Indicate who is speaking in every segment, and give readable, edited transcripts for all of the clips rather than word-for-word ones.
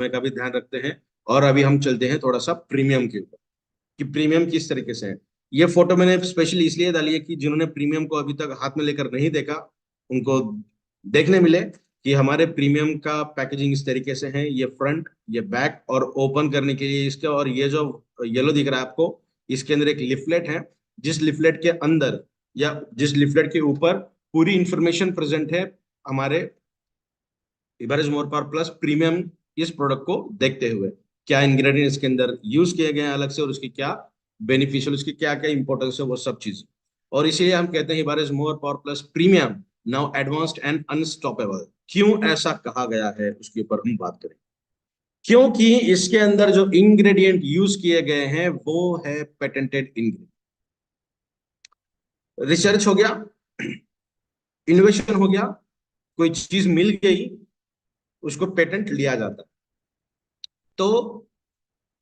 Speaker 1: समय का भी ध्यान रखते हैं। और अभी हम चलते हैं थोड़ा सा प्रीमियम के ऊपर, कि प्रीमियम किस तरीके से है। ये फोटो मैंने स्पेशली इसलिए डाली है कि जिन्होंने प्रीमियम को अभी तक हाथ में लेकर नहीं देखा, उनको देखने मिले कि हमारे प्रीमियम का पैकेजिंग इस तरीके से है। ये फ्रंट, ये बैक, और ओपन करने के लिए इसके, और ये जो येलो दिख रहा है आपको, इसके अंदर एक लिफलेट है। जिस लिफलेट के अंदर या जिस लिफलेट के ऊपर पूरी इंफॉर्मेशन प्रेजेंट है हमारे average more power plus premium इस प्रोडक्ट को देखते हुए। क्या इंग्रेडिएंट इसके अंदर यूज किए गए हैं अलग से, और उसकी क्या बेनिफिशियल, उसकी क्या क्या इंपॉर्टेंस है, वो सब चीज। और इसीलिए हम कहते हैं average more power plus premium now advanced and unstoppable. क्यों ऐसा कहा गया है उसके ऊपर हम बात करें। क्योंकि इसके अंदर जो इंग्रेडिएंट यूज किए गए हैं वो है पेटेंटेड इंग्रेडिएंट। रिसर्च हो गया, इनोवेशन हो गया, कोई चीज मिल गई, उसको पेटेंट लिया जाता है। तो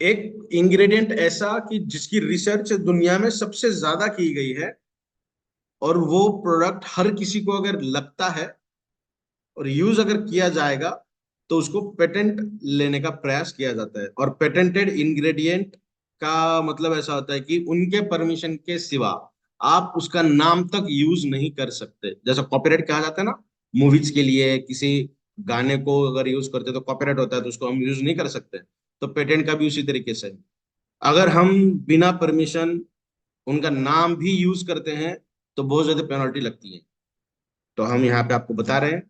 Speaker 1: एक इंग्रेडिएंट ऐसा कि जिसकी रिसर्च दुनिया में सबसे ज्यादा की गई है, और वो प्रोडक्ट हर किसी को अगर लगता है और यूज अगर किया जाएगा, तो उसको पेटेंट लेने का प्रयास किया जाता है। और पेटेंटेड इंग्रेडिएंट का मतलब ऐसा होता है कि उनके परमिशन के सिवा आप उसका नाम तक यूज नहीं कर सकते। जैसा कॉपीराइट कहा जाता है ना, मूवीज के लिए किसी गाने को अगर यूज करते तो कॉपीराइट होता है, तो उसको हम यूज नहीं कर सकते। तो पेटेंट का भी उसी तरीके से है। अगर हम बिना परमिशन उनका नाम भी यूज करते हैं तो बहुत ज्यादा पेनल्टी लगती है। तो हम यहाँ पे आपको बता रहे हैं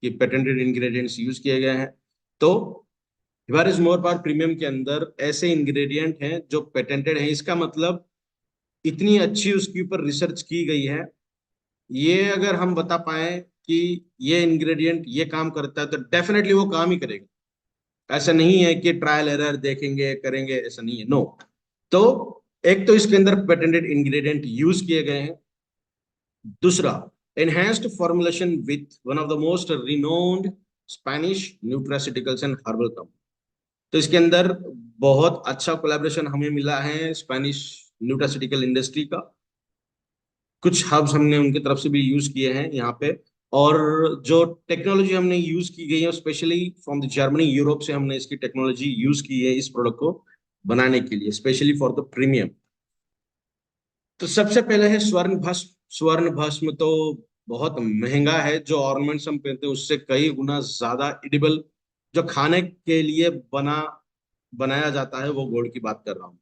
Speaker 1: कि पेटेंटेड इंग्रेडिएंट्स यूज किए गए हैं। तो हिबारिस मोर पावर प्रीमियम के अंदर ऐसे इंग्रेडिएंट हैं जो पेटेंटेड हैं। इसका मतलब इतनी अच्छी उसके ऊपर रिसर्च की गई है। ये अगर हम बता पाए कि ये इंग्रेडिएंट ये काम करता है, तो डेफिनेटली वो काम ही करेगा। ऐसा नहीं है कि ट्रायल एरर देखेंगे करेंगे, ऐसा नहीं है, नो। तो एक तो इसके अंदर पेटेंटेड इंग्रेडिएंट यूज किए गए हैं। दूसरा, enhanced formulation with one of the most renowned Spanish nutraceuticals and herbal company। तो इसके अंदर बहुत अच्छा कोलैबोरेशन हमें मिला है स्पेनिश न्यूट्रास्यूटिकल इंडस्ट्री का। कुछ हब्स हमने उनकी तरफ से भी यूज किए हैं यहाँ पे। और जो टेक्नोलॉजी हमने यूज की गई है specially from the Germany, Europe से हमने इसकी टेक्नोलॉजी यूज की है इस प्रोडक्ट को बनाने के लिए, स्पेशली फॉर द प्रीमियम। तो सबसे पहले है स्वर्ण भस्म। स्वर्ण भस्म तो बहुत महंगा है, जो ऑर्नामेंट्स हम पहनते हैं उससे कई गुना ज्यादा एडिबल, जो खाने के लिए बनाया जाता है, वो गोल्ड की बात कर रहा हूँ।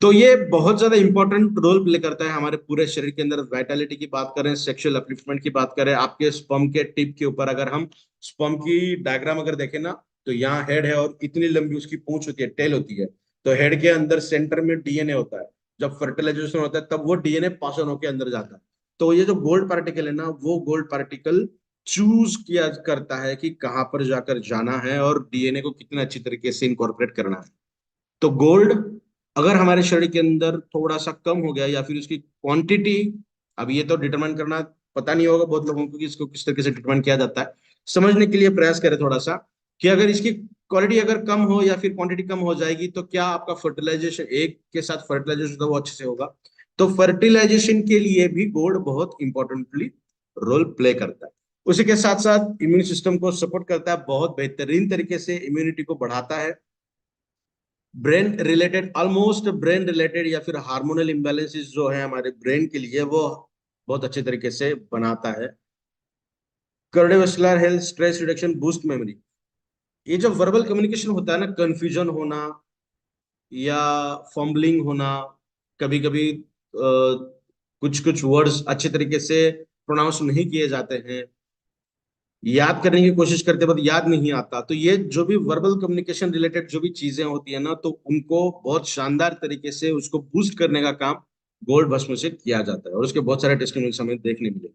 Speaker 1: तो ये बहुत ज्यादा इंपॉर्टेंट रोल प्ले करता है हमारे पूरे शरीर के अंदर। वाइटलिटी की बात करें, सेक्सुअल अपलिफ्टमेंट की बात करें, आपके स्पर्म के टिप के ऊपर अगर हम स्पर्म की डायग्राम अगर देखें ना, तो यहाँ हेड है और इतनी लंबी उसकी पूंछ होती है, टेल होती है। तो हेड के अंदर सेंटर में डीएनए होता है। जब फर्टिलाइजेशन होता है तब वो डीएनए पास ऑन होकर अंदर जाता है। तो ये जो गोल्ड पार्टिकल है ना, वो गोल्ड पार्टिकल चूज किया करता है कि कहाँ पर जाकर जाना है और डीएनए को कितने अच्छी तरीके से इनकॉर्पोरेट करना है। तो गोल्ड अगर हमारे शरीर के अंदर थोड़ा सा कम हो गया, या फिर उसकी क्वांटिटी, अब ये तो डिटरमाइन करना पता नहीं होगा बहुत लोगों को कि इसको किस तरीके से डिटरमाइन किया जाता है। समझने के लिए प्रयास करें थोड़ा सा, कि अगर इसकी क्वालिटी अगर कम हो या फिर क्वांटिटी कम हो जाएगी, तो क्या आपका फर्टिलाइजेशन, एक के साथ फर्टिलाइजेशन होता है वो अच्छे से होगा। तो फर्टिलाइजेशन के लिए भी गोल्ड बहुत इंपॉर्टेंटली रोल प्ले करता है। उसी के साथ साथ इम्यून सिस्टम को सपोर्ट करता है, बहुत बेहतरीन तरीके से इम्यूनिटी को बढ़ाता है। Brain related, almost brain related या फिर हार्मोनल इम्बैलेंसेस जो है हमारे ब्रेन के लिए, वो बहुत अच्छे तरीके से बनाता है। Cardiovascular health, stress reduction, boost memory. ये जो वर्बल कम्युनिकेशन होता है ना, कंफ्यूजन होना या फॉम्बलिंग होना, कभी कभी कुछ कुछ वर्ड्स अच्छे तरीके से प्रोनाउंस नहीं किए जाते हैं, याद करने की कोशिश करते वक्त याद नहीं आता, तो ये जो भी वर्बल कम्युनिकेशन रिलेटेड जो भी चीजें होती है ना, तो उनको बहुत शानदार तरीके से उसको बूस्ट करने का काम गोल्ड भस्म से किया जाता है। और उसके बहुत सारे टेस्टिमोनियल्स हमें देखने मिले।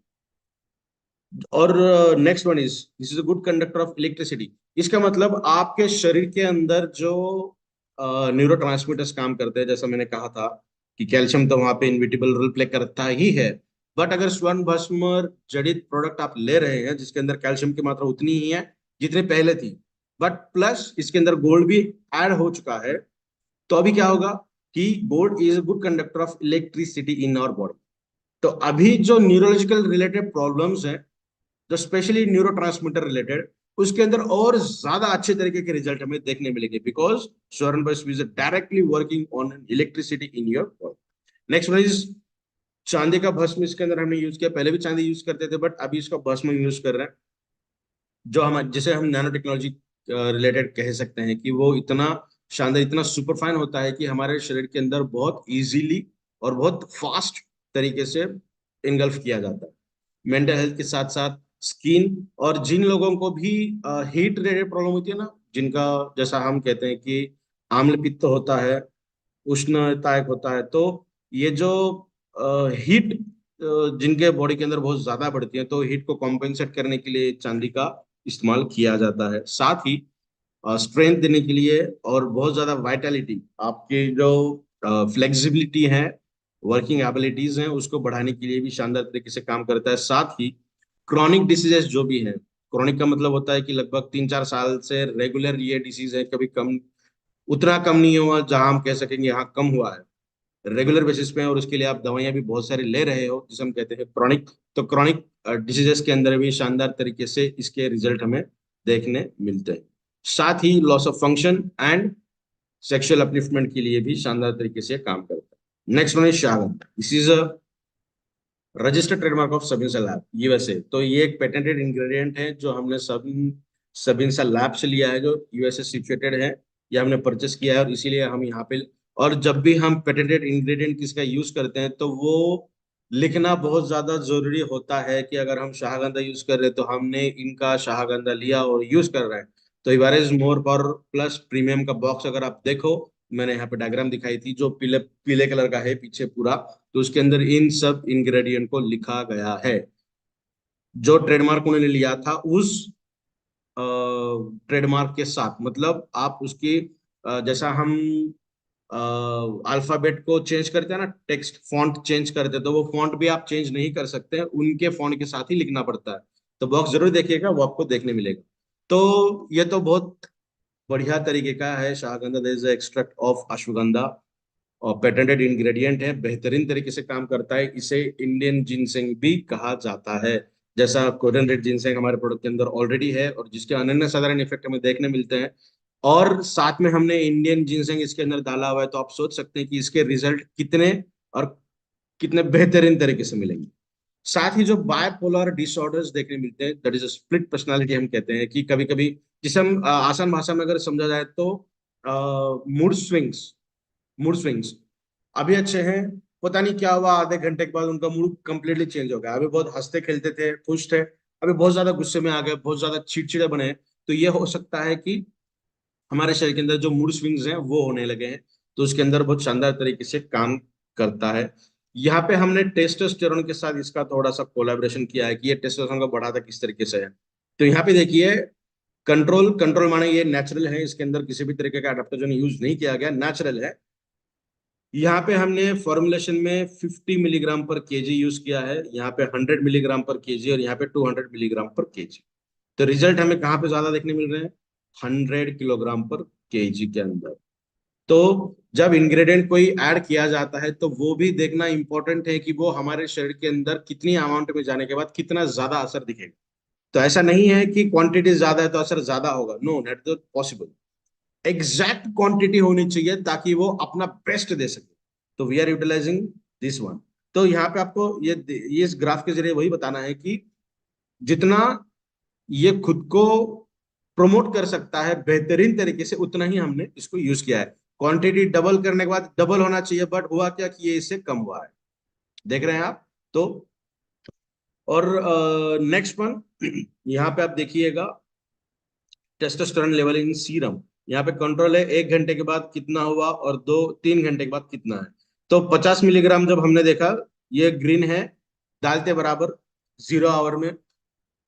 Speaker 1: और next one is, this is a good conductor of electricity. इसका मतलब आपके शरीर के अंदर जो न्यूरो काम करते हैं, जैसा मैंने कहा था कि कैल्शियम तो वहां पे इनविटेबल रोल प्ले करता ही है। बट अगर स्वर्ण भस्म जड़ित प्रोडक्ट आप ले रहे हैं जिसके अंदर कैल्शियम की मात्रा उतनी ही है जितनी पहले थी, बट प्लस इसके अंदर गोल्ड भी ऐड हो चुका है, तो अभी क्या होगा कि gold is a good conductor of electricity in our body. तो अभी जो न्यूरोलॉजिकल रिलेटेड प्रॉब्लम्स हैं, जो स्पेशली न्यूरो रिलेटेड, उसके अंदर और ज्यादा अच्छे तरीके के रिजल्ट हमें देखने मिलेंगे, because Soren biosphere is directly working on electricity in your body. Next one is चांदी का भस्म। इसके अंदर हमने यूज किया, पहले भी चांदी यूज करते थे, बट अभी इसका भस्म यूज कर रहे हैं, जो हम जिसे हम नैनो टेक्नोलॉजी रिलेटेड कह सकते हैं कि वो इतना शानदार, इतना सुपरफाइन होता है कि हमारे शरीर के अंदर बहुत इजीली और बहुत फास्ट तरीके से इनगल्फ किया जाता है। मेंटल हेल्थ के साथ साथ स्किन, और जिन लोगों को भी हीट रिलेटेड प्रॉब्लम होती है ना, जिनका जैसा हम कहते हैं कि आम्ल पित्त होता है, उष्णतायक होता है, तो ये जो हीट जिनके बॉडी के अंदर बहुत ज्यादा बढ़ती है, तो हीट को कॉम्पेंसेट करने के लिए चांदी का इस्तेमाल किया जाता है। साथ ही स्ट्रेंथ देने के लिए और बहुत ज्यादा वाइटलिटी, आपकी जो फ्लेक्सिबिलिटी है, वर्किंग एबिलिटीज हैं, उसको बढ़ाने के लिए भी शानदार तरीके से काम करता है। साथ ही क्रॉनिक डिसीजेस जो भी हैं, क्रॉनिक का मतलब होता है कि लगभग 3-4 साल से रेगुलर ये डिसीज है, कभी कम, उतना कम नहीं हुआ जहां हम कह सकेंगे यहाँ कम हुआ है, रेगुलर बेसिस पे है, और उसके लिए आप दवाइयां भी बहुत सारी ले रहे हो, जिसे हम कहते हैं क्रॉनिक। तो क्रॉनिक डिसीजेस के अंदर भी शानदार तरीके से इसके रिजल्ट हमें देखने मिलते हैं। साथ ही loss of function and sexual upliftment के लिए भी शानदार तरीके से काम करता है। Next one is Shagandha. This is a registered trademark of Sabinsa lab, USA. तो ये एक पेटेंटेड इंग्रेडिएंट है जो हमने सबिंसा लैब से लिया है, जो यूएसए सिचुएटेड है। ये हमने परचेस किया है और इसीलिए हम यहाँ पे, और जब भी हम पेटेंटेड इंग्रेडिएंट किसका यूज करते हैं तो वो लिखना बहुत ज्यादा जरूरी होता है कि अगर हम शाहगंधा यूज कर रहे हैं तो हमने इनका शाहगंधा लिया और यूज कर रहे हैं। तो is more for plus premium का बॉक्स अगर आप देखो, मैंने यहाँ पे डायग्राम दिखाई थी जो पीले पीले कलर का है पीछे पूरा, तो उसके अंदर इन सब इंग्रेडिएंट को लिखा गया है। जो ट्रेडमार्क उन्होंने लिया था उस ट्रेडमार्क के साथ, मतलब आप उसकी जैसा हम अल्फाबेट को चेंज करते हैं ना, टेक्स्ट फॉन्ट चेंज करते हैं, तो वो फॉन्ट भी आप चेंज नहीं कर सकते हैं, उनके फॉन्ट के साथ ही लिखना पड़ता है। तो बॉक्स जरूर देखिएगा, वो आपको देखने मिलेगा। तो ये तो बहुत बढ़िया तरीके का है Shagandha, this is extract of ashwagandha, और पेटेंटेड इंग्रेडिएंट है, बेहतरीन तरीके से काम करता है। इसे इंडियन जिनसेंग भी कहा जाता है, जैसा कोरियन रेड जिनसेंग हमारे प्रोडक्ट के अंदर ऑलरेडी है और जिसके अनन्य साधारण इफेक्ट हमें देखने मिलते हैं, और साथ में हमने इंडियन जिनसेंग इसके अंदर डाला हुआ है, तो आप सोच सकते हैं कि इसके रिजल्ट कितने और कितने बेहतरीन तरीके से मिलेंगे। साथ ही जो बायपोलर डिसऑर्डर्स देखने मिलते हैं, दैट इज स्प्लिट पर्सनालिटी, हम कहते हैं कि कभी कभी, जिसे हम आसान भाषा में अगर समझा जाए तो मूड स्विंग्स, मूड स्विंग्स अभी अच्छे हैं, पता नहीं क्या हुआ, आधे घंटे के बाद उनका मूड कंप्लीटली चेंज हो गया। अभी बहुत हंसते खेलते थे, खुश थे, अभी बहुत ज्यादा गुस्से में आ गए, बहुत ज्यादा चिड़चिड़े बने। तो ये हो सकता है कि हमारे शरीर के अंदर जो मूड स्विंग्स हैं वो होने लगे हैं, तो उसके अंदर बहुत शानदार तरीके से काम करता है। यहाँ पे हमने टेस्टोस्टेरोन के साथ इसका थोड़ा सा कोलैबोरेशन किया है कि ये टेस्टोस्टेरोन को बढ़ाता किस तरीके से है। तो यहाँ पे देखिए, कंट्रोल कंट्रोल माने ये नेचुरल है, इसके अंदर किसी भी तरीके का एडाप्टोजन यूज नहीं किया गया, नेचुरल है। यहाँ पे हमने फॉर्मुलेशन में 50 मिलीग्राम पर केजी यूज किया है, यहाँ पे 100 मिलीग्राम पर केजी, और यहाँ पे 200 मिलीग्राम पर केजी। तो रिजल्ट हमें कहाँ पे ज्यादा देखने मिल रहे हैं, 100 किलोग्राम पर केजी के अंदर। तो जब इंग्रेडिएंट कोई ऐड किया जाता है तो वो भी देखना इंपॉर्टेंट है कि वो हमारे शरीर के अंदर कितनी अमाउंट में जाने के बाद कितना ज्यादा असर दिखेगा। तो ऐसा नहीं है कि क्वांटिटी ज्यादा है तो असर ज्यादा होगा, no not the possible. Exact quantity होनी चाहिए ताकि वो अपना बेस्ट दे सके। तो we are utilising this one. तो यहाँ पे आपको ये इस ग्राफ के जरिए वही बताना है कि जितना ये खुद को प्रमोट कर सकता है बेहतरीन तरीके से, उतना ही हमने इसको यूज किया है। क्वांटिटी डबल करने के बाद डबल होना चाहिए, बट हुआ क्या कि ये इससे कम हुआ है, देख रहे हैं आप। तो और नेक्स्ट वन यहाँ पे आप देखिएगा, टेस्टोस्टेरोन लेवल इन सीरम। यहाँ पे कंट्रोल है 1 घंटे के बाद कितना हुआ और 2-3 घंटे के बाद कितना है। तो 50 मिलीग्राम जब हमने देखा, ये ग्रीन है, डालते बराबर 0 आवर में।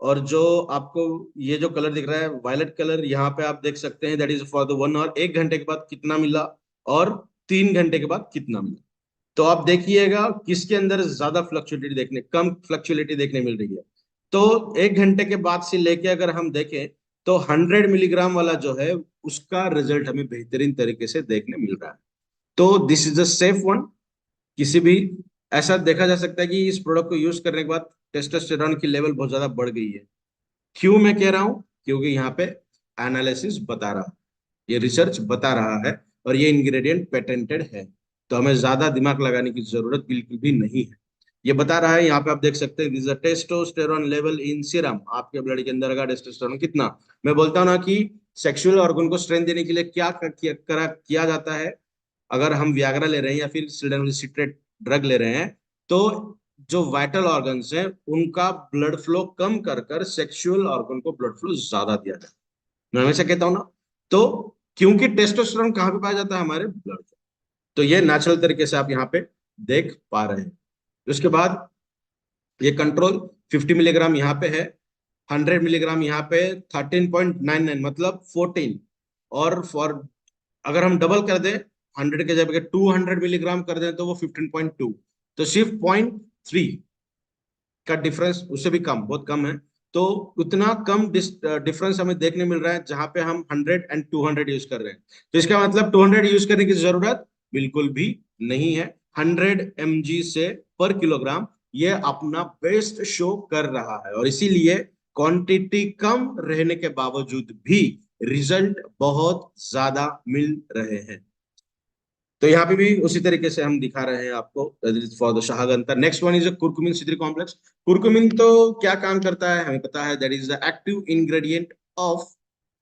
Speaker 1: और जो आपको ये जो कलर दिख रहा है वायलेट कलर, यहाँ पे आप देख सकते हैं that is for the 1 hour, 1 घंटे के बाद कितना मिला और 3 घंटे के बाद कितना मिला। तो आप देखिएगा किसके अंदर ज्यादा फ्लक्चुएटिविटी देखने, कम फ्लक्चुएलिटी देखने मिल रही है। तो 1 घंटे के बाद से लेके अगर हम देखें तो 100 मिलीग्राम वाला जो है उसका रिजल्ट हमें बेहतरीन तरीके से देखने मिल रहा है। तो this is a safe one. किसी भी, ऐसा देखा जा सकता है कि इस प्रोडक्ट को यूज करने के बाद टेस्टोस्टेरोन की लेवल बहुत ज्यादा बढ़ गई है। क्यों मैं कह रहा हूं, क्योंकि यहाँ पे एनालिसिस बता रहा है, ये रिसर्च बता रहा है, और ये इंग्रेडिएंट पेटेंटेड है। तो हमें ज्यादा दिमाग लगाने की जरूरत बिल्कुल भी नहीं है। ये बता रहा है, यहाँ पे आप देख सकते हैं, this testosterone level in serum, आपके ब्लड के अंदर का टेस्टोस्टेरोन कितना। मैं बोलता हूँ ना कि सेक्सुअल ऑर्गन को स्ट्रेंथ देने के लिए क्या किया जाता है। अगर हम वियाग्रा ले रहे हैं या फिर सिलेनोसिट्रेट ड्रग ले रहे हैं, तो जो वाइटल ऑर्गन्स हैं उनका ब्लड फ्लो कम कर कर सेक्सुअल ऑर्गन को ब्लड फ्लो ज्यादा दिया जाता है। मैं हमेशा कहता हूं ना, तो क्योंकि टेस्टोस्टेरोन कहाँ पे पाया जाता है, हमारे ब्लड। तो ये नेचुरल तरीके से आप यहाँ पे देख पा रहे हैं। उसके बाद ये कंट्रोल 50 मिलीग्राम यहाँ पे है, 100 मिलीग्राम यहाँ पे 13.99 मतलब 14। और फॉर अगर हम डबल कर दें, 100 के जगह 200 मिलीग्राम कर दें तो वो 15.2। तो सिर्फ 0.3 का डिफरेंस, उससे भी कम, बहुत कम है। तो उतना कम डिफरेंस हमें देखने मिल रहा है जहां पे हम 100 एंड 200 यूज कर रहे हैं। तो इसका मतलब 200 यूज करने की जरूरत बिल्कुल भी नहीं है। 100 mg से पर किलोग्राम ये अपना बेस्ट शो कर रहा है, और इसीलिए क्वांटिटी कम रहने के बावजूद भी रिजल्ट बहुत ज्यादा मिल रहे हैं। तो यहाँ पे भी उसी तरीके से हम दिखा रहे हैं आपको for the Shagandha. Next one is curcumin C3 complex. Curcumin तो क्या काम करता है हमें पता है, that is the active ingredient of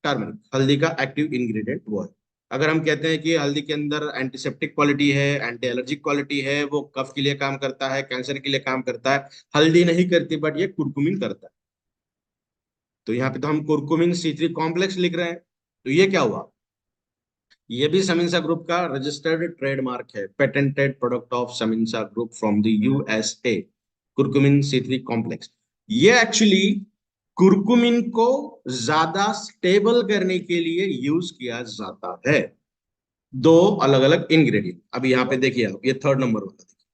Speaker 1: turmeric. हल्दी का एक्टिव इंग्रेडिएंट वो है। अगर हम कहते हैं कि हल्दी के अंदर एंटीसेप्टिक क्वालिटी है, एंटी एलर्जिक क्वालिटी है, वो कफ के लिए काम करता है, कैंसर के लिए काम करता है, हल्दी नहीं करती बट ये कुरकुमिन करता है। तो यहाँ पे तो हम कुरकुमिन C3 कॉम्प्लेक्स लिख रहे हैं। तो ये क्या हुआ, ये भी समिंसा ग्रुप का रजिस्टर्ड ट्रेडमार्क है, patented product of Sabinsa group from the USA. Curcumin C3 complex, ये एक्चुअली कुरकुमिन को ज्यादा स्टेबल करने के लिए यूज किया जाता है। दो अलग अलग इंग्रेडिएंट, अभी यहाँ पे देखिए आप, ये थर्ड नंबर वाला देखिए,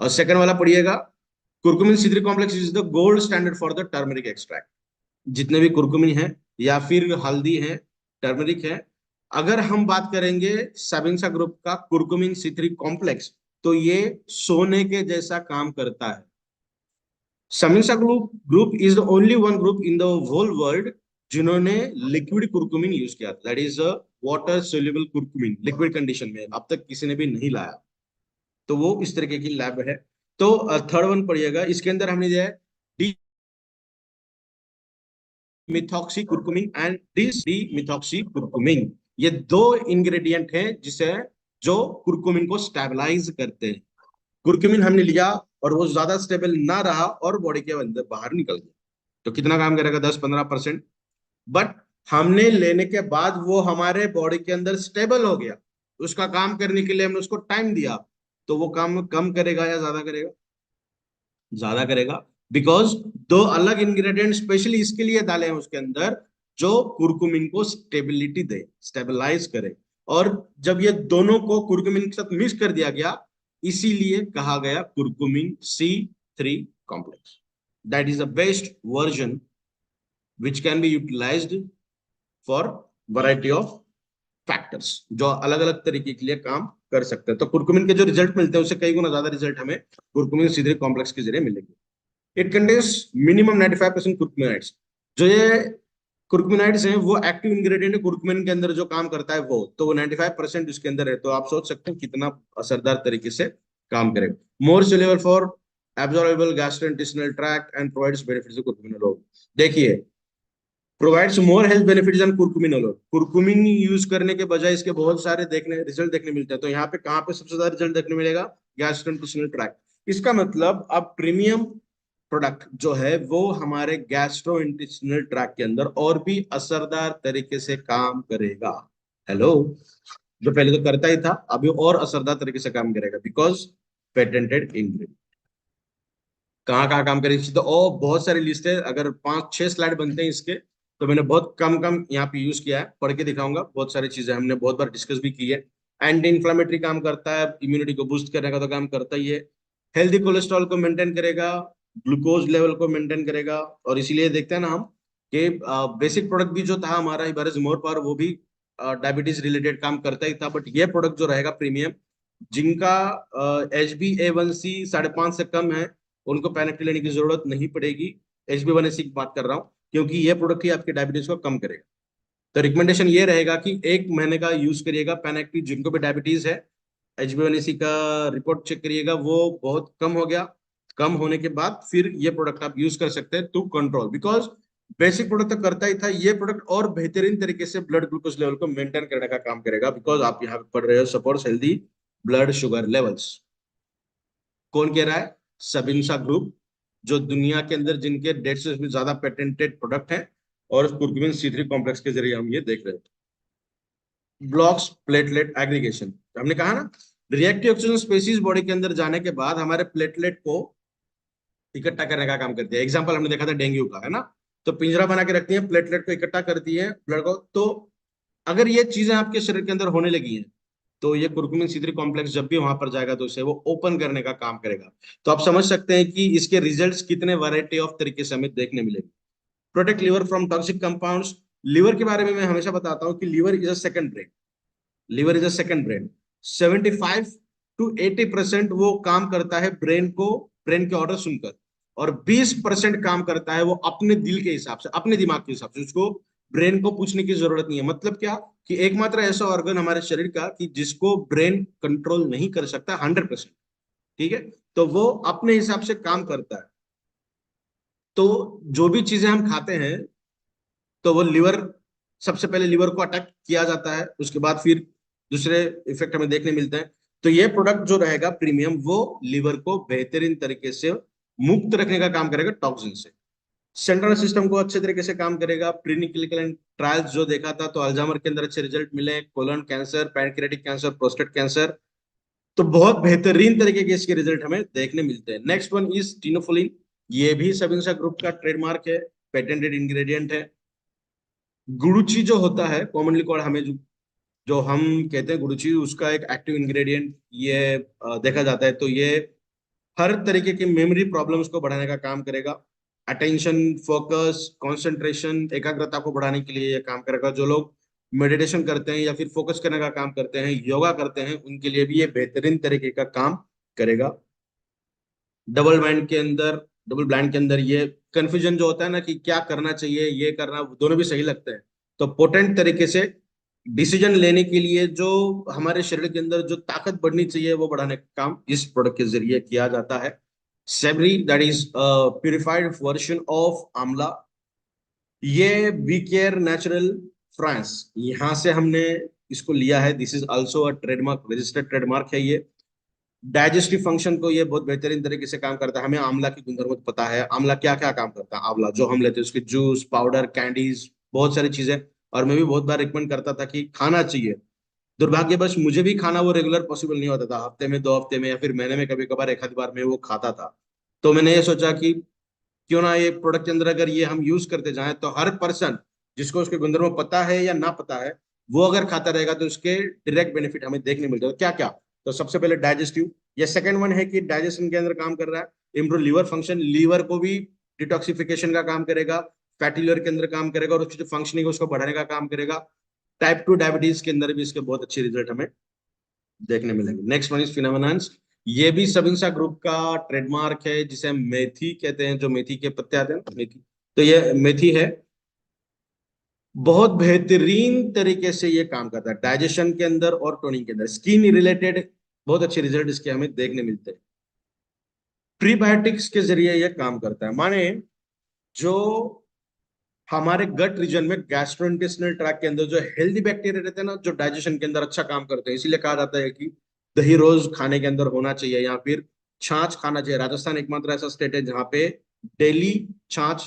Speaker 1: और सेकंड वाला पढ़िएगा। Curcumin C3 complex is the gold standard for the turmeric extract. जितने भी कुरकुमिन है या फिर हल्दी है, टर्मरिक है, अगर हम बात करेंगे सबिंसा ग्रुप का कुरकुमिन C3 कॉम्प्लेक्स, तो ये सोने के जैसा काम करता है। Sabinsa group is the only one group in the whole world जिन्होंने लिक्विड कुरकुमिन यूज किया, that is water soluble curcumin, liquid condition में अब तक किसी ने भी नहीं लाया। तो वो इस तरीके की लैब है। तो थर्ड वन पढ़िएगा, इसके अंदर हमने दिया है methoxy curcumin and bisdemethoxy curcumin. ये दो इंग्रेडिएंट हैं जिसे जो कुरकुमिन को स्टेबलाइज करते हैं। कुरकुमिन हमने लिया और वो ज्यादा स्टेबल ना रहा और बॉडी के अंदर बाहर निकल गया, तो कितना काम करेगा, 10-15%। बट हमने लेने के बाद वो हमारे बॉडी के अंदर स्टेबल हो गया, उसका काम करने के लिए हमने उसको टाइम दिया, तो वो काम कम करेगा या ज्यादा करेगा, ज्यादा करेगा। बिकॉज दो अलग इंग्रेडिएंट स्पेशली इसके लिए डाले हैं उसके अंदर, जो कुरकुमिन को स्टेबिलिटी दे, स्टेबलाइज करे। और जब ये दोनों को कुरकुमिन के साथ मिक्स कर दिया गया, इसीलिए कहा गया curcumin C3 complex. That is the best version which can be utilised for variety of factors, जो अलग अलग तरीके के लिए काम कर सकते हैं। तो कुरकुमिन के जो रिजल्ट मिलते हैं उससे कई गुना ज्यादा रिजल्ट हमें कुरकुमिन C3 कॉम्प्लेक्स के जरिए मिलेंगे। It contains minimum 95% कुर्कुमिनाइड्स। जो ये कुर्कुमिनाइड्स हैं वो एक्टिव इंग्रेडिएंट है कुर्कुमिन के अंदर, जो काम करता है वो, तो वो 95% उसके अंदर है। तो आप सोच सकते हैं कितना असरदार तरीके से काम करेगा। More soluble for absorbable gastrointestinal tract and provides benefits of curcuminoid. देखिए, provides more health benefits than curcuminoid. Curcumin use करने के बजाय इसके बहुत सारे रिजल्ट देखने मिलते हैं। तो यहाँ पे कहाँ पे सबसे ज्यादा रिजल्ट देखने मिलेगा, गैस्ट्रोइंटेस्टिनल ट्रैक्ट। इसका मतलब अब प्रीमियम प्रोडक्ट जो है वो हमारे गैस्ट्रो इंटेस्टिनल ट्रैक के अंदर और भी असरदार तरीके से काम करेगा। हेलो, जो पहले तो करता ही था अभी और असरदार तरीके से काम करेगा, बिकॉज पेटेंटेड इंग्रेडिएंट। कहाँ कहाँ काम करेगी तो और बहुत सारी लिस्ट है, अगर 5-6 स्लाइड बनते हैं इसके, तो मैंने बहुत कम कम यहाँ पे यूज किया है, पढ़ के दिखाऊंगा। बहुत सारी चीजें हमने बहुत बार डिस्कस भी की है। एंटी इन्फ्लामेटरी काम करता है, इम्यूनिटी को बूस्ट करने का तो काम करता ही है, हेल्दी कोलेस्ट्रॉल को मेंटेन करेगा, ग्लूकोज लेवल को मेंटेन करेगा। और इसीलिए देखते हैं ना हम कि बेसिक प्रोडक्ट भी जो था हमारा इबारस मोर पावर, वो भी डायबिटीज रिलेटेड काम करता ही था। बट ये प्रोडक्ट जो रहेगा प्रीमियम, जिनका HbA1c 5.5 से कम है, उनको पेनिक लेने की जरूरत नहीं पड़ेगी। HbA1c की बात कर रहा हूँ, क्योंकि ये प्रोडक्ट ही आपके डायबिटीज को कम करेगा। तो रिकमेंडेशन ये रहेगा कि 1 महीने का यूज करिएगा पेन एक्टिव, जिनको भी डायबिटीज है। HbA1c का रिपोर्ट चेक करिएगा, वो बहुत कम हो गया। कम होने के बाद फिर ये प्रोडक्ट आप यूज कर सकते हैं to control, because basic product तो करता ही था, ये प्रोडक्ट और बेहतरीन तरीके से ब्लड ग्लूकोज लेवल को मेंटेन करने का काम करेगा, बिकॉज आप यहाँ पे पढ़ रहे हो supports healthy blood sugar levels. कौन कह रहा है? सबिंसा ग्रुप, जो दुनिया के अंदर जिनके 150 से भी ज्यादा पेटेंटेड प्रोडक्ट हैं, और कुर्कुमिन C3 कॉम्प्लेक्स के जरिए हम ये देख रहे हैं। ब्लॉक्स प्लेटलेट एग्रीगेशन, हमने कहा ना, रिएक्टिव ऑक्सीजन स्पेसीज बॉडी के अंदर जाने के बाद हमारे प्लेटलेट को इकट्ठा करने का काम करती है। एग्जाम्पल हमने देखा था डेंगू का, है ना। तो पिंजरा बना के रखती है, प्लेटलेट को इकट्ठा करती है ब्लड को। तो अगर ये चीजें आपके शरीर के अंदर होने लगी हैं, तो ये कुर्कुमिन C3 कॉम्प्लेक्स जब भी वहां पर जाएगा तो उसे वो ओपन करने का काम करेगा। तो आप समझ सकते हैं कि इसके रिजल्ट्स कितने वैरायटी ऑफ तरीके से हमें देखने मिलेंगे। Protect liver from toxic compounds. Liver के बारे में मैं हमेशा बताता हूँ कि liver is a second brain. Liver is a second brain. 75 to 80% वो काम करता है ब्रेन को, ब्रेन के ऑर्डर सुनकर, और 20% काम करता है वो अपने दिल के हिसाब से, अपने दिमाग के हिसाब से। उसको ब्रेन को पूछने की जरूरत नहीं है। मतलब क्या, कि एकमात्र ऐसा ऑर्गन हमारे शरीर का कि जिसको ब्रेन कंट्रोल नहीं कर सकता 100%, ठीक है। तो वो अपने हिसाब से काम करता है। तो जो भी चीजें हम खाते हैं, तो वो लिवर, सबसे पहले लिवर को अटैक किया जाता है, उसके बाद फिर दूसरे इफेक्ट हमें देखने मिलते हैं। तो ये प्रोडक्ट जो रहेगा प्रीमियम, वो लिवर को बेहतरीन तरीके से मुक्त रखने का काम करेगा टॉक्सिन से। सेंट्रल सिस्टम को अच्छे तरीके से काम करेगा। प्रीक्लिनिकल ट्रायल्स जो देखा था, तो अल्जाइमर के अंदर अच्छे रिजल्ट मिले, colon cancer, pancreatic cancer, prostate cancer, तो बहुत बेहतरीन तरीके के इसके रिजल्ट हमें देखने मिलते हैं। Next one is Tinofolin. ये भी सबिंसा ग्रुप का ट्रेडमार्क है, पेटेंटेड इंग्रेडिएंट है। गुड़ुची जो होता है कॉमनली कॉल्ड, हमें जो हम कहते हैं गुड़ुची, उसका एक एक्टिव इंग्रेडिएंट ये देखा जाता है। तो ये हर तरीके की मेमोरी प्रॉब्लम्स को बढ़ाने का काम करेगा। अटेंशन, फोकस, कंसंट्रेशन, एकाग्रता को बढ़ाने के लिए ये काम करेगा। जो लोग मेडिटेशन करते हैं या फिर फोकस करने का काम करते हैं, योगा करते हैं, उनके लिए भी ये बेहतरीन तरीके का काम करेगा। डबल ब्लाइंड के अंदर ये कंफ्यूजन जो होता है ना, कि क्या करना चाहिए, ये करना, दोनों भी सही लगते हैं। तो पोटेंट तरीके से डिसीजन लेने के लिए जो हमारे शरीर के अंदर जो ताकत बढ़नी चाहिए, वो बढ़ाने का काम इस प्रोडक्ट के जरिए किया जाता है। Sewri, that is purified version of आंवला। ये वी केयर नेचुरल फ्रांस, यहाँ से हमने इसको लिया है। This is also a trademark, registered trademark है ये। डाइजेस्टिव फंक्शन को ये बहुत बेहतरीन तरीके से काम करता है। हमें आंवला की गुणधर्म तो पता है, आंवला क्या क्या काम करता है। आंवला जो हम लेते हैं, उसके जूस, पाउडर, कैंडीज, बहुत सारी चीजें। और मैं भी बहुत बार रिकमेंड करता था कि खाना चाहिए। दुर्भाग्यवश मुझे भी खाना वो रेगुलर पॉसिबल नहीं होता था, हफ्ते में, 2 हफ्ते में, या फिर महीने में कभी कभार एक आध बार में वो खाता था। तो मैंने ये सोचा कि क्यों ना ये प्रोडक्ट के अंदर अगर ये हम यूज करते जाएं, तो हर पर्सन जिसको उसके गुणधर्म पता है या ना पता है, वो अगर खाता रहेगा तो उसके डायरेक्ट बेनिफिट हमें देखने मिलते हैं। क्या क्या? तो सबसे पहले डाइजेस्टिव, ये सेकंड वन है कि डाइजेशन के अंदर काम कर रहा है। इम्प्रूव लिवर फंक्शन, लिवर को भी डिटॉक्सिफिकेशन का काम करेगा। फैटी लिवर के अंदर काम करेगा, और उसकी जो फंक्शनिंग है उसको बढ़ाने का काम करेगा। टाइप 2 डायबिटीज के अंदर भी इसके बहुत अच्छे रिजल्ट हमें देखने मिलेंगे। Next one is phenomenons. ये भी सबिंसा ग्रुप का ट्रेडमार्क है, जिसे हम मेथी कहते हैं, जो मेथी के पत्ते आते हैं ना, मेथी। तो ये मेथी है, बहुत बेहतरीन तरीके से ये काम करता है डाइजेशन के अंदर और टोनिंग के अंदर। स्किन रिलेटेड बहुत अच्छे रिजल्ट इसके हमें देखने मिलते हैं। प्रीबायोटिक्स के जरिए ये काम करता है। माने जो हमारे गट रीजन में, गैस्ट्रोइंटेस्टिनल ट्रैक के अंदर जो हेल्दी बैक्टीरिया रहते हैं ना, जो डाइजेशन के अंदर अच्छा काम करते हैं, इसीलिए कहा जाता है कि दही रोज खाने के अंदर होना चाहिए, या फिर छाछ खाना चाहिए। राजस्थान एकमात्र ऐसा स्टेट है जहाँ पे डेली छाछ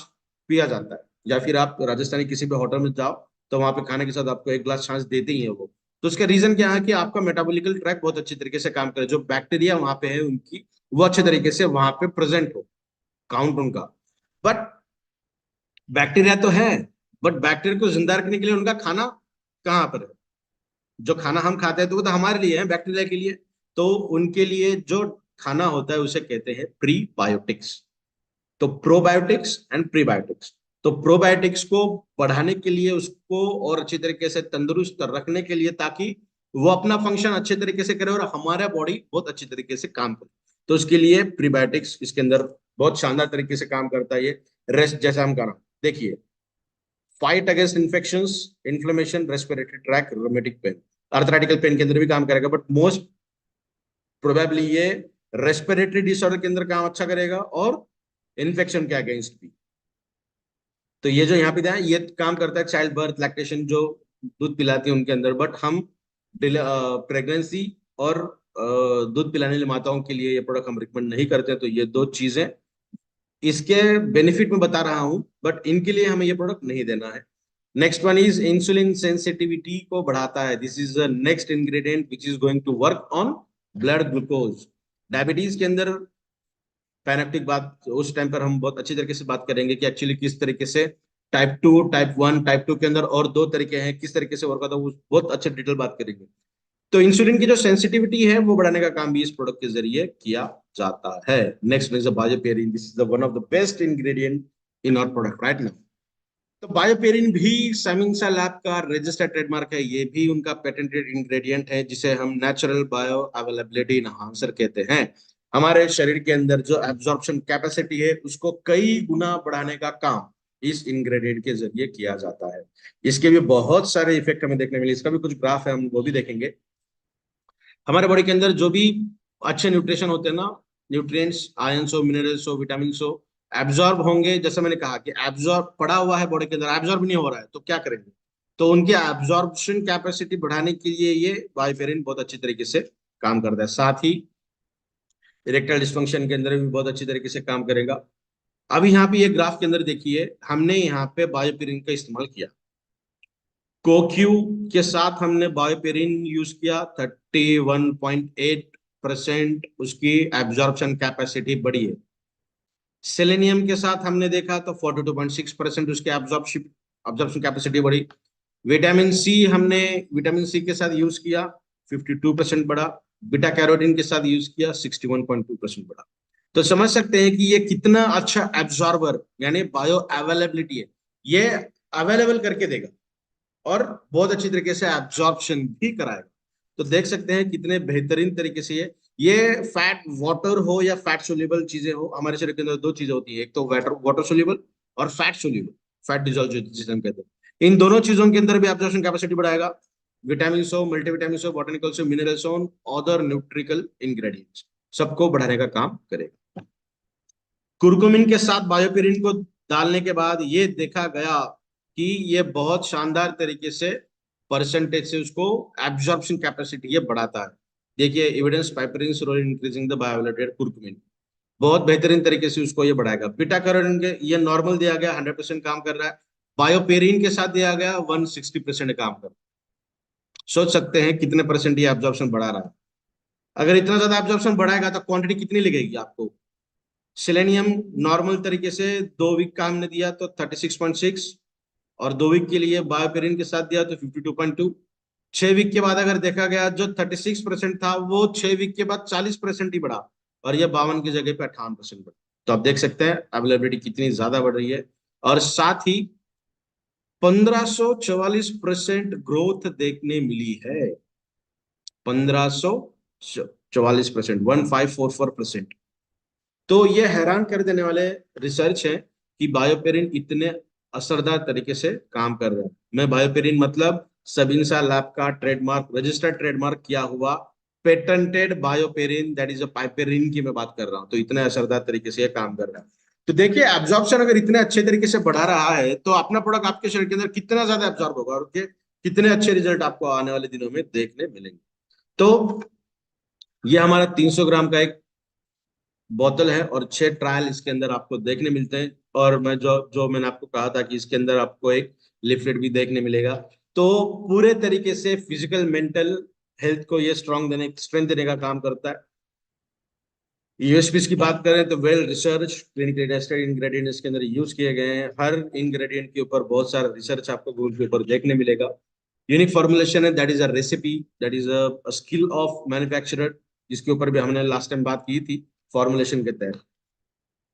Speaker 1: पिया जाता है। या फिर आप राजस्थानी किसी भी होटल में जाओ, तो वहां पे खाने के साथ आपको एक ग्लास छाछ देते ही है वो। तो उसका रीजन क्या है कि आपका मेटाबॉलिकल ट्रैक बहुत अच्छी तरीके से काम करे, जो बैक्टीरिया वहां पे है उनकी, वो अच्छे तरीके से वहां पे प्रेजेंट हो, काउंट उनका। बट बैक्टीरिया तो है, बट बैक्टीरिया को जिंदा रखने के लिए उनका खाना कहाँ पर है? जो खाना हम खाते हैं तो वो तो हमारे लिए है, बैक्टीरिया के लिए। तो उनके लिए जो खाना होता है उसे कहते हैं प्रीबायोटिक्स। तो प्रोबायोटिक्स एंड प्रीबायोटिक्स। तो प्रोबायोटिक्स को बढ़ाने के लिए, उसको और अच्छी तरीके से तंदुरुस्त रखने के लिए, ताकि वो अपना फंक्शन अच्छे तरीके से करे और हमारा बॉडी बहुत अच्छी तरीके से काम करे। तो उसके लिए प्रीबायोटिक्स इसके अंदर बहुत शानदार तरीके से काम करता है। ये रेस्ट जैसा हम करा, देखिए, fight against infections, inflammation, respiratory track, rheumatic pain, arthritical pain के अंदर भी काम करेगा, बट मोस्ट प्रोबेबली ये रेस्पिरेटरी डिसऑर्डर के अंदर काम अच्छा करेगा और इन्फेक्शन के अगेंस्ट भी। तो ये जो यहाँ पे दिया है ये काम करता है चाइल्ड बर्थ, लैक्टेशन, जो दूध पिलाती है उनके अंदर, बट हम प्रेगनेंसी और दूध पिलाने वाली माताओं के लिए ये प्रोडक्ट हम रिकमेंड नहीं करते। तो ये दो चीजें इसके बेनिफिट में बता रहा हूं, बट इनके लिए हमें ये प्रोडक्ट नहीं देना है। Next one is insulin sensitivity को बढ़ाता है। This is the next ingredient which is going to work on blood glucose. Diabetes के अंदर पैनेप्टिक बात उस टाइम पर हम बहुत अच्छी तरीके से बात करेंगे कि एक्चुअली किस तरीके से टाइप 2, टाइप 1, टाइप 2 के अंदर और दो तरीके हैं, किस तरीके से वर्क होता है वो बहुत अच्छे डिटेल बात करेंगे। तो इंसुलिन की जो सेंसिटिविटी है वो बढ़ाने का काम भी इस प्रोडक्ट के जरिए किया जाता है। Next is BioPerine. This is the one of the best ingredient in our product right now. तो बायोपेरिन भी सेमिंसा लैब का रजिस्टर्ड ट्रेडमार्क है। ये भी उनका पेटेंटेड इंग्रेडिएंट है जिसे हम नेचुरल बायो अवेलेबिलिटी इनहांसर कहते हैं। हमारे शरीर के अंदर जो एब्जॉर्प्शन कैपेसिटी है उसको कई गुना बढ़ाने का काम इस इंग्रेडिएंट के जरिए किया जाता है। इसके भी बहुत सारे इफेक्ट हमें देखने मिले, इसका भी कुछ ग्राफ है, हम वो भी देखेंगे। हमारे बॉडी के अंदर जो भी अच्छे न्यूट्रिशन होते हैं ना, न्यूट्रिएंट्स, आयंस हो, मिनरल्स हो, विटामिन हो, एब्जॉर्ब होंगे। जैसे मैंने कहा कि एब्जॉर्ब पड़ा हुआ है बॉडी के अंदर, एब्जॉर्ब नहीं हो रहा है, तो क्या करेंगे? तो उनकी एब्जॉर्प्शन कैपेसिटी बढ़ाने के लिए ये बायोपेरिन बहुत अच्छी तरीके से काम करता है। साथ ही इरेक्टाइल डिस्फंक्शन के अंदर भी बहुत अच्छी तरीके से काम करेगा। अभी यहाँ पे ये ग्राफ के अंदर देखिए, हमने यहाँ पे बायोपेरिन का इस्तेमाल किया, कोक्यू के साथ हमने बायोपेरिन यूज किया, 31.8% उसकी एब्जॉर्प्शन कैपेसिटी बढ़ी है। सेलेनियम के साथ हमने देखा तो 42.6% उसकी एब्जॉर्प्शन कैपेसिटी बढ़ी। विटामिन सी हमने विटामिन सी के साथ यूज किया, 52% बढ़ा। बीटा कैरोटीन के साथ यूज किया, 61.2% बढ़ा। तो समझ सकते हैं कि ये कितना अच्छा एब्जॉर्बर यानी बायो अवेलेबिलिटी है, ये अवेलेबल करके देगा और बहुत अच्छी तरीके से एब्जॉर्प्शन भी कराएगा। तो देख सकते हैं कितने बेहतरीन तरीके से ये फैट वाटर हो या फैट सोल्यूबल चीजें हो, हमारे शरीर के अंदर दो चीजें होती है, एक तो वाटर वाटर सोल्यूबल और फैट सोल्यूबल, फैट डिजोल्व जिसे हम कहते हैं। इन दोनों चीजों के अंदर भी एब्जॉर्प्शन कैपेसिटी बढ़ाएगा। विटामिन हो, मल्टीविटामिन हो, बॉटनिकल्स हो, मिनरल्स हो, अदर न्यूट्रिकल इंग्रेडिएंट्स, सबको बढ़ाने का काम करेगा। कुरकुमिन के साथ बायोपेरिन को डालने के बाद ये देखा गया कि ये बहुत शानदार तरीके से परसेंटेज से उसको एब्जॉर्प्शन कैपेसिटी ये बढ़ाता है। देखिए evidence piperine role increasing the bioavailability curcumin, बहुत बेहतरीन तरीके से उसको ये बढ़ाएगा। बीटा कैरोटीन के ये नॉर्मल दिया गया 100% काम कर रहा है, बायोपेरिन के साथ दिया गया 160% काम कर रहा है। सोच सकते हैं कितने परसेंट ये एब्जॉर्प्शन बढ़ा रहा है। अगर इतना ज्यादा एब्जॉर्प्शन बढ़ाएगा तो क्वांटिटी कितनी लगेगी आपको? सेलेनियम नॉर्मल तरीके से 2 वीक का हमने दिया तो 36.6, और 2 वीक के लिए बायोपेरिन के साथ दिया तो 52.2। 6 वीक के बाद अगर देखा गया जो 36% था वो 6 वीक के बाद 40% ही बढ़ा, और ये 52 की जगह पे 58% बढ़ा। तो आप देख सकते हैं अवेलेबिलिटी कितनी ज्यादा बढ़ रही है। और साथ ही 1544% ग्रोथ देखने मिली है, 1544%, 1544%। तो ये हैरान कर देने वाले रिसर्च है कि बायोपेरिन इतने असरदार तरीके से काम कर रहा है। मैं बायोपेरिन मतलब सबिंसा लैब का ट्रेडमार्क, रजिस्टर्ड ट्रेडमार्क किया हुआ पेटेंटेड बायोपेरिन, दैट इज अ पाइपेरिन की मैं बात कर रहा हूं। तो इतने असरदार तरीके से ये काम कर रहा है। तो देखिए एब्जॉर्प्शन अगर इतने अच्छे तरीके से बढ़ा रहा है तो अपना प्रोडक्ट आपके शरीर के अंदर कितना ज्यादा एब्जॉर्ब होगा और कितने अच्छे रिजल्ट आपको आने वाले दिनों में देखने मिलेंगे। तो ये हमारा 300 ग्राम का एक बोतल है और 6 ट्रायल इसके अंदर आपको देखने मिलते हैं। और मैं जो जो मैंने आपको कहा था कि इसके अंदर आपको एक लिफलेट भी देखने मिलेगा। तो पूरे तरीके से फिजिकल मेंटल हेल्थ को ये स्ट्रेंथ देने का काम करता है। यूएसपीज की बात करें तो well research clinically tested ingredient इसके अंदर यूज किए गए हैं। हर इंग्रेडिएंट के ऊपर बहुत सारा रिसर्च आपको गूगल के ऊपर देखने मिलेगा। यूनिक फॉर्मुलेशन है, that is a recipe, that is a skill of manufacturer, जिसके ऊपर भी हमने लास्ट टाइम बात की थी फॉर्मुलेशन के तहत।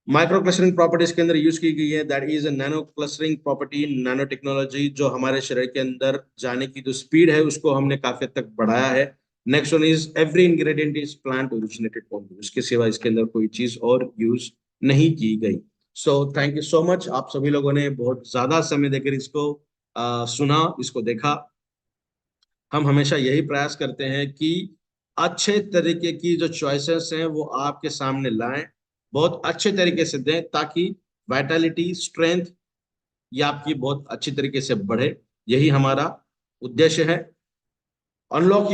Speaker 1: माइक्रो क्लस्टरिंग प्रॉपर्टीज के अंदर यूज की गई है, that is nano clustering property, nano technology, जो हमारे शरीर के अंदर जाने की जो स्पीड है उसको हमने काफी हद तक बढ़ाया है। Next one is every ingredient is plant originated only, उसके सिवा इसके अंदर कोई चीज और यूज नहीं की गई। So thank you so much, आप सभी लोगों ने बहुत ज्यादा समय देकर इसको सुना, इसको देखा। हम हमेशा यही प्रयास करते हैं कि अच्छे तरीके की जो चॉइसेस हैं वो आपके सामने लाएं, बहुत अच्छे तरीके से दें, ताकि वाइटलिटी, स्ट्रेंथ ये आपकी बहुत अच्छी तरीके से बढ़े। यही हमारा उद्देश्य है। अनलॉक